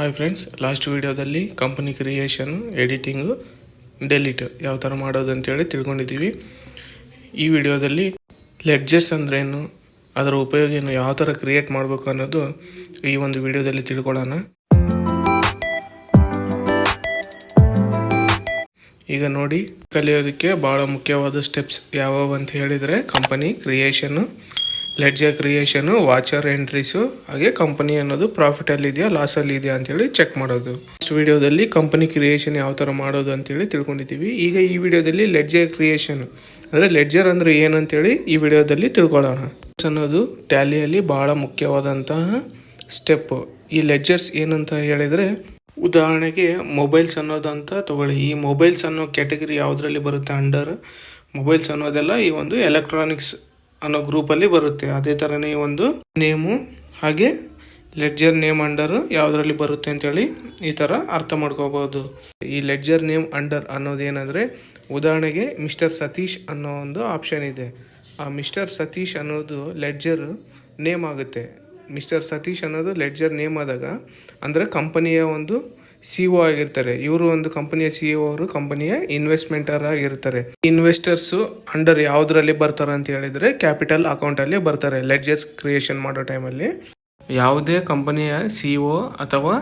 Hi friends, last ವಿಡಿಯೋದಲ್ಲಿ company creation, editing, delete ಯಾವ ಥರ ಮಾಡೋದು ಅಂತೇಳಿ ತಿಳ್ಕೊಂಡಿದ್ದೀವಿ. ಈ ವಿಡಿಯೋದಲ್ಲಿ ಲೆಡ್ಜರ್ಸ್ ಅಂದ್ರೇನು, ಅದರ ಉಪಯೋಗ ಏನು, ಯಾವ ಥರ ಕ್ರಿಯೇಟ್ ಮಾಡಬೇಕು ಅನ್ನೋದು ಈ ಒಂದು ವಿಡಿಯೋದಲ್ಲಿ ತಿಳ್ಕೊಳ್ಳೋಣ. ಈಗ ನೋಡಿ, ಕಲಿಯೋದಕ್ಕೆ ಭಾಳ ಮುಖ್ಯವಾದ ಸ್ಟೆಪ್ಸ್ ಯಾವ್ಯಾವ ಅಂತ ಹೇಳಿದರೆ company creation, ledger creation, voucher entries, ಹಾಗೆ ಕಂಪನಿ ಅನ್ನೋದು ಪ್ರಾಫಿಟಲ್ಲಿ ಇದೆಯಾ ಲಾಸಲ್ಲಿ ಇದೆಯಾ ಅಂತೇಳಿ ಚೆಕ್ ಮಾಡೋದು. ನೆಕ್ಸ್ಟ್ ವಿಡಿಯೋದಲ್ಲಿ ಕಂಪನಿ ಕ್ರಿಯೇಷನ್ ಯಾವ ಥರ ಮಾಡೋದು ಅಂತೇಳಿ ತಿಳ್ಕೊಂಡಿದ್ದೀವಿ. ಈಗ ಈ ವಿಡಿಯೋದಲ್ಲಿ ಲೆಡ್ಜರ್ ಕ್ರಿಯೇಷನ್ ಅಂದರೆ ಲೆಡ್ಜರ್ ಅಂದರೆ ಏನಂತೇಳಿ ಈ ವಿಡಿಯೋದಲ್ಲಿ ತಿಳ್ಕೊಳ್ಳೋಣ. ಅನ್ನೋದು ಟ್ಯಾಲಿಯಲ್ಲಿ ಭಾಳ ಮುಖ್ಯವಾದಂತಹ ಸ್ಟೆಪ್ಪು. ಈ ಲೆಡ್ಜರ್ಸ್ ಏನಂತ ಹೇಳಿದರೆ, ಉದಾಹರಣೆಗೆ ಮೊಬೈಲ್ಸ್ ಅನ್ನೋದಂತ ತಗೊಳ್ಳಿ. ಈ ಮೊಬೈಲ್ಸ್ ಅನ್ನೋ ಕ್ಯಾಟಗರಿ ಯಾವುದರಲ್ಲಿ ಬರುತ್ತೆ, ಅಂಡರ್ ಮೊಬೈಲ್ಸ್ ಅನ್ನೋದೆಲ್ಲ ಈ ಒಂದು ಎಲೆಕ್ಟ್ರಾನಿಕ್ಸ್ ಅನ್ನೋ ಗ್ರೂಪಲ್ಲಿ ಬರುತ್ತೆ. ಅದೇ ಥರನೇ ಈ ಒಂದು ನೇಮು ಹಾಗೆ ಲೆಡ್ಜರ್ ನೇಮ್ ಅಂಡರ್ ಯಾವುದರಲ್ಲಿ ಬರುತ್ತೆ ಅಂತೇಳಿ ಈ ಥರ ಅರ್ಥ ಮಾಡ್ಕೋಬೋದು. ಈ ಲೆಡ್ಜರ್ ನೇಮ್ ಅಂಡರ್ ಅನ್ನೋದೇನೆಂದರೆ, ಉದಾಹರಣೆಗೆ ಮಿಸ್ಟರ್ ಸತೀಶ್ ಅನ್ನೋ ಒಂದು ಆಪ್ಷನ್ ಇದೆ. ಆ ಮಿಸ್ಟರ್ ಸತೀಶ್ ಅನ್ನೋದು ಲೆಡ್ಜರ್ ನೇಮ್ ಆಗುತ್ತೆ. ಮಿಸ್ಟರ್ ಸತೀಶ್ ಅನ್ನೋದು ಲೆಡ್ಜರ್ ನೇಮ್ ಆದಾಗ ಅಂದರೆ ಕಂಪನಿಯ ಒಂದು CEO ಆಗಿರ್ತಾರೆ. ಇವರು ಒಂದು ಕಂಪನಿಯ CEO, ಅವರು ಕಂಪನಿಯ ಇನ್ವೆಸ್ಟ್ಮೆಂಟರ್ ಆಗಿರ್ತಾರೆ. ಇನ್ವೆಸ್ಟರ್ಸು ಅಂಡರ್ ಯಾವುದರಲ್ಲಿ ಬರ್ತಾರೆ ಅಂತ ಹೇಳಿದರೆ ಕ್ಯಾಪಿಟಲ್ ಅಕೌಂಟಲ್ಲಿ ಬರ್ತಾರೆ. ಲೆಡ್ಜರ್ಸ್ ಕ್ರಿಯೇಷನ್ ಮಾಡೋ ಟೈಮಲ್ಲಿ ಯಾವುದೇ ಕಂಪನಿಯ CEO ಅಥವಾ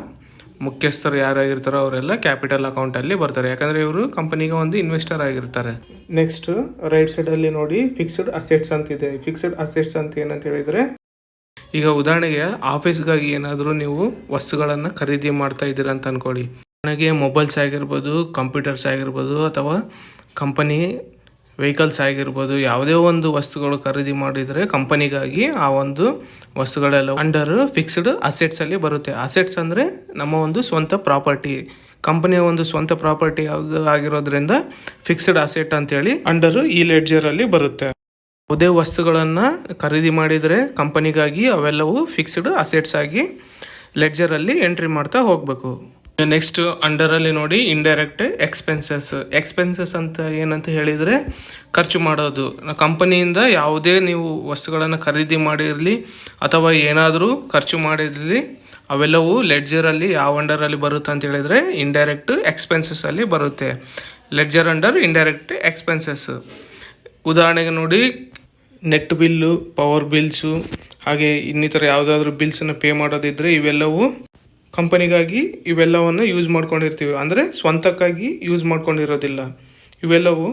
ಮುಖ್ಯಸ್ಥರು ಯಾರಾಗಿರ್ತಾರೋ ಅವರೆಲ್ಲ ಕ್ಯಾಪಿಟಲ್ ಅಕೌಂಟಲ್ಲಿ ಬರ್ತಾರೆ. ಯಾಕಂದರೆ ಇವರು ಕಂಪನಿಗೆ ಒಂದು ಇನ್ವೆಸ್ಟರ್ ಆಗಿರ್ತಾರೆ. ನೆಕ್ಸ್ಟ್ ರೈಟ್ ಸೈಡಲ್ಲಿ ನೋಡಿ, ಫಿಕ್ಸ್ಡ್ ಅಸೆಟ್ಸ್ ಅಂತಿದೆ. ಫಿಕ್ಸ್ಡ್ ಅಸೆಟ್ಸ್ ಅಂತ ಏನಂತ ಹೇಳಿದರೆ, ಈಗ ಉದಾಹರಣೆಗೆ ಆಫೀಸ್ಗಾಗಿ ಏನಾದರೂ ನೀವು ವಸ್ತುಗಳನ್ನು ಖರೀದಿ ಮಾಡ್ತಾ ಇದ್ದೀರ ಅಂತ ಅಂದ್ಕೊಳ್ಳಿ. ನನಗೆ ಮೊಬೈಲ್ಸ್ ಆಗಿರ್ಬೋದು, ಕಂಪ್ಯೂಟರ್ಸ್ ಆಗಿರ್ಬೋದು, ಅಥವಾ ಕಂಪನಿ ವೆಹಿಕಲ್ಸ್ ಆಗಿರ್ಬೋದು, ಯಾವುದೇ ಒಂದು ವಸ್ತುಗಳು ಖರೀದಿ ಮಾಡಿದರೆ ಕಂಪನಿಗಾಗಿ ಆ ಒಂದು ವಸ್ತುಗಳೆಲ್ಲ ಅಂಡರ್ ಫಿಕ್ಸ್ಡ್ ಅಸೆಟ್ಸಲ್ಲಿ ಬರುತ್ತೆ. ಅಸೆಟ್ಸ್ ಅಂದರೆ ನಮ್ಮ ಒಂದು ಸ್ವಂತ ಪ್ರಾಪರ್ಟಿ, ಕಂಪನಿಯ ಒಂದು ಸ್ವಂತ ಪ್ರಾಪರ್ಟಿ ಯಾವುದು ಆಗಿರೋದ್ರಿಂದ ಫಿಕ್ಸ್ಡ್ ಅಸೆಟ್ ಅಂತೇಳಿ ಅಂಡರ್ ಈ ಲೆಡ್ಜರಲ್ಲಿ ಬರುತ್ತೆ. ಯಾವುದೇ ವಸ್ತುಗಳನ್ನು ಖರೀದಿ ಮಾಡಿದರೆ ಕಂಪನಿಗಾಗಿ ಅವೆಲ್ಲವೂ ಫಿಕ್ಸ್ಡ್ ಅಸೆಟ್ಸ್ ಆಗಿ ಲೆಡ್ಜರಲ್ಲಿ ಎಂಟ್ರಿ ಮಾಡ್ತಾ ಹೋಗಬೇಕು. ನೆಕ್ಸ್ಟ್ ಅಂಡರಲ್ಲಿ ನೋಡಿ, ಇಂಡೈರೆಕ್ಟ್ ಎಕ್ಸ್ಪೆನ್ಸಸ್. ಎಕ್ಸ್ಪೆನ್ಸಸ್ ಅಂತ ಏನಂತ ಹೇಳಿದರೆ ಖರ್ಚು ಮಾಡೋದು. ಕಂಪನಿಯಿಂದ ಯಾವುದೇ ನೀವು ವಸ್ತುಗಳನ್ನು ಖರೀದಿ ಮಾಡಿರಲಿ ಅಥವಾ ಏನಾದರೂ ಖರ್ಚು ಮಾಡಿರಲಿ, ಅವೆಲ್ಲವೂ ಲೆಡ್ಜರಲ್ಲಿ ಯಾವ ಅಂಡರಲ್ಲಿ ಬರುತ್ತೆ ಅಂತ ಹೇಳಿದರೆ ಇಂಡೈರೆಕ್ಟ್ ಎಕ್ಸ್ಪೆನ್ಸಸ್ಸಲ್ಲಿ ಬರುತ್ತೆ. Ledger under indirect expenses. ಉದಾಹರಣೆಗೆ ನೋಡಿ, ನೆಟ್ ಬಿಲ್ಲು, ಪವರ್ ಬಿಲ್ಸು, ಹಾಗೆ ಇನ್ನಿತರ ಯಾವುದಾದ್ರೂ ಬಿಲ್ಸನ್ನು ಪೇ ಮಾಡೋದಿದ್ದರೆ ಇವೆಲ್ಲವೂ ಕಂಪನಿಗಾಗಿ ಇವೆಲ್ಲವನ್ನು ಯೂಸ್ ಮಾಡ್ಕೊಂಡಿರ್ತೀವಿ, ಅಂದರೆ ಸ್ವಂತಕ್ಕಾಗಿ ಯೂಸ್ ಮಾಡ್ಕೊಂಡಿರೋದಿಲ್ಲ. ಇವೆಲ್ಲವೂ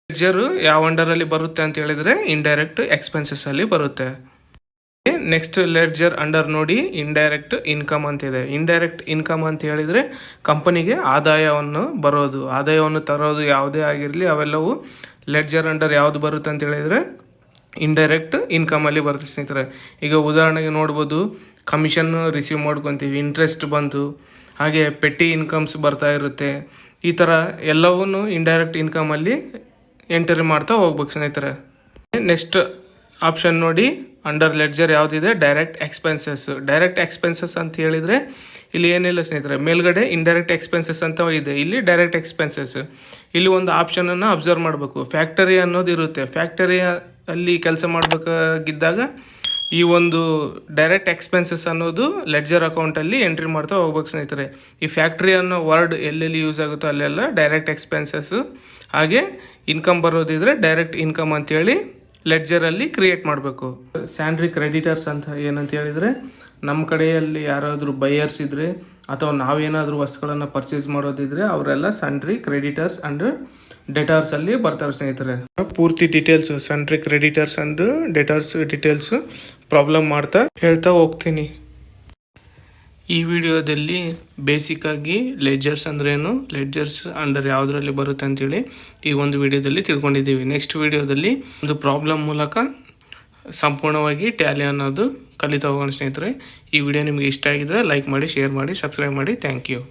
ಲೆಡ್ಜರು ಯಾವ ಅಂಡರಲ್ಲಿ ಬರುತ್ತೆ ಅಂತ ಹೇಳಿದರೆ ಇಂಡೈರೆಕ್ಟ್ ಎಕ್ಸ್ಪೆನ್ಸಸ್ಸಲ್ಲಿ ಬರುತ್ತೆ. ನೆಕ್ಸ್ಟ್ ಲೆಡ್ಜರ್ ಅಂಡರ್ ನೋಡಿ, ಇಂಡೈರೆಕ್ಟ್ ಇನ್ಕಮ್ ಅಂತಿದೆ. ಇಂಡೈರೆಕ್ಟ್ ಇನ್ಕಮ್ ಅಂತ ಹೇಳಿದರೆ ಕಂಪನಿಗೆ ಆದಾಯವನ್ನು ಬರೋದು, ಆದಾಯವನ್ನು ತರೋದು ಯಾವುದೇ ಆಗಿರಲಿ ಅವೆಲ್ಲವೂ ಲೆಡ್ಜರ್ ಅಂಡರ್ ಯಾವುದು ಬರುತ್ತೆ ಅಂತ ಹೇಳಿದರೆ ಇಂಡೈರೆಕ್ಟ್ ಇನ್ಕಮಲ್ಲಿ ಬರುತ್ತೆ ಸ್ನೇಹಿತರೆ. ಈಗ ಉದಾಹರಣೆಗೆ ನೋಡ್ಬೋದು, ಕಮಿಷನ್ ರಿಸೀವ್ ಮಾಡ್ಕೊತೀವಿ, ಇಂಟ್ರೆಸ್ಟ್ ಬಂತು, ಹಾಗೆ ಪೆಟ್ಟಿ ಇನ್ಕಮ್ಸ್ ಬರ್ತಾ ಇರುತ್ತೆ. ಈ ಥರ ಎಲ್ಲವೂ ಇಂಡೈರೆಕ್ಟ್ ಇನ್ಕಮಲ್ಲಿ ಎಂಟ್ರಿ ಮಾಡ್ತಾ ಹೋಗ್ಬೇಕು ಸ್ನೇಹಿತರೆ. ನೆಕ್ಸ್ಟ್ ಆಪ್ಷನ್ ನೋಡಿ, ಅಂಡರ್ ಲೆಡ್ಜರ್ ಯಾವುದಿದೆ, ಡೈರೆಕ್ಟ್ ಎಕ್ಸ್ಪೆನ್ಸಸ್. ಡೈರೆಕ್ಟ್ ಎಕ್ಸ್ಪೆನ್ಸಸ್ ಅಂತ ಹೇಳಿದರೆ ಇಲ್ಲಿ ಏನಿಲ್ಲ ಸ್ನೇಹಿತರೆ, ಮೇಲ್ಗಡೆ ಇಂಡೈರೆಕ್ಟ್ ಎಕ್ಸ್ಪೆನ್ಸಸ್ ಅಂತ ಇದೆ, ಇಲ್ಲಿ ಡೈರೆಕ್ಟ್ ಎಕ್ಸ್ಪೆನ್ಸಸ್. ಇಲ್ಲಿ ಒಂದು ಆಪ್ಷನನ್ನು ಅಬ್ಸರ್ವ್ ಮಾಡಬೇಕು, ಫ್ಯಾಕ್ಟರಿ ಅನ್ನೋದು ಇರುತ್ತೆ. ಫ್ಯಾಕ್ಟರಿ ಅಲ್ಲಿ ಕೆಲಸ ಮಾಡಬೇಕಾಗಿದ್ದಾಗ ಈ ಒಂದು ಡೈರೆಕ್ಟ್ ಎಕ್ಸ್ಪೆನ್ಸಸ್ ಅನ್ನೋದು ಲೆಡ್ಜರ್ ಅಕೌಂಟಲ್ಲಿ ಎಂಟ್ರಿ ಮಾಡ್ತಾ ಹೋಗ್ಬೇಕು ಸ್ನೇಹಿತರೆ. ಈ ಫ್ಯಾಕ್ಟ್ರಿ ಅನ್ನೋ ವರ್ಡ್ ಎಲ್ಲೆಲ್ಲಿ ಯೂಸ್ ಆಗುತ್ತೋ ಅಲ್ಲೆಲ್ಲ ಡೈರೆಕ್ಟ್ ಎಕ್ಸ್ಪೆನ್ಸಸ್ಸು, ಹಾಗೆ ಇನ್ಕಮ್ ಬರೋದಿದ್ರೆ ಡೈರೆಕ್ಟ್ ಇನ್ಕಮ್ ಅಂತೇಳಿ ಲೆಡ್ಜರಲ್ಲಿ ಕ್ರಿಯೇಟ್ ಮಾಡಬೇಕು. ಸ್ಯಾಂಡ್ರಿ ಕ್ರೆಡಿಟರ್ಸ್ ಅಂತ ಏನಂತ ಹೇಳಿದರೆ, ನಮ್ಮ ಕಡೆಯಲ್ಲಿ ಯಾರಾದರೂ ಬೈಯರ್ಸ್ ಇದ್ದರೆ ಅಥವಾ ನಾವೇನಾದರೂ ವಸ್ತುಗಳನ್ನು ಪರ್ಚೇಸ್ ಮಾಡೋದಿದ್ರೆ ಅವರೆಲ್ಲ ಸನ್ಡ್ರಿ ಕ್ರೆಡಿಟರ್ಸ್ ಆ್ಯಂಡ್ ಡೆಟಾರ್ಸಲ್ಲಿ ಬರ್ತಾರೆ ಸ್ನೇಹಿತರೆ. ಪೂರ್ತಿ details sundry creditors and debtors details problem ಮಾಡ್ತಾ ಹೇಳ್ತಾ ಹೋಗ್ತೀನಿ. ಈ ವಿಡಿಯೋದಲ್ಲಿ ಬೇಸಿಕ್ಕಾಗಿ ಲೆಡ್ಜರ್ಸ್ ಅಂದ್ರೇನು, ಲೆಡ್ಜರ್ಸ್ ಅಂಡರ್ ಯಾವುದರಲ್ಲಿ ಬರುತ್ತೆ ಅಂತೇಳಿ ಈ ಒಂದು ವಿಡಿಯೋದಲ್ಲಿ ತಿಳ್ಕೊಂಡಿದ್ದೀವಿ. ನೆಕ್ಸ್ಟ್ ವಿಡಿಯೋದಲ್ಲಿ ಒಂದು ಪ್ರಾಬ್ಲಮ್ ಮೂಲಕ ಸಂಪೂರ್ಣವಾಗಿ ಟ್ಯಾಲಿ ಅನ್ನೋದು ಕಲಿತಾ ಹೋಗೋಣ ಸ್ನೇಹಿತರೆ. ಈ ವಿಡಿಯೋ ನಿಮಗೆ ಇಷ್ಟ ಆಗಿದ್ರೆ ಲೈಕ್ ಮಾಡಿ, ಶೇರ್ ಮಾಡಿ, ಸಬ್ಸ್ಕ್ರೈಬ್ ಮಾಡಿ. Thank you.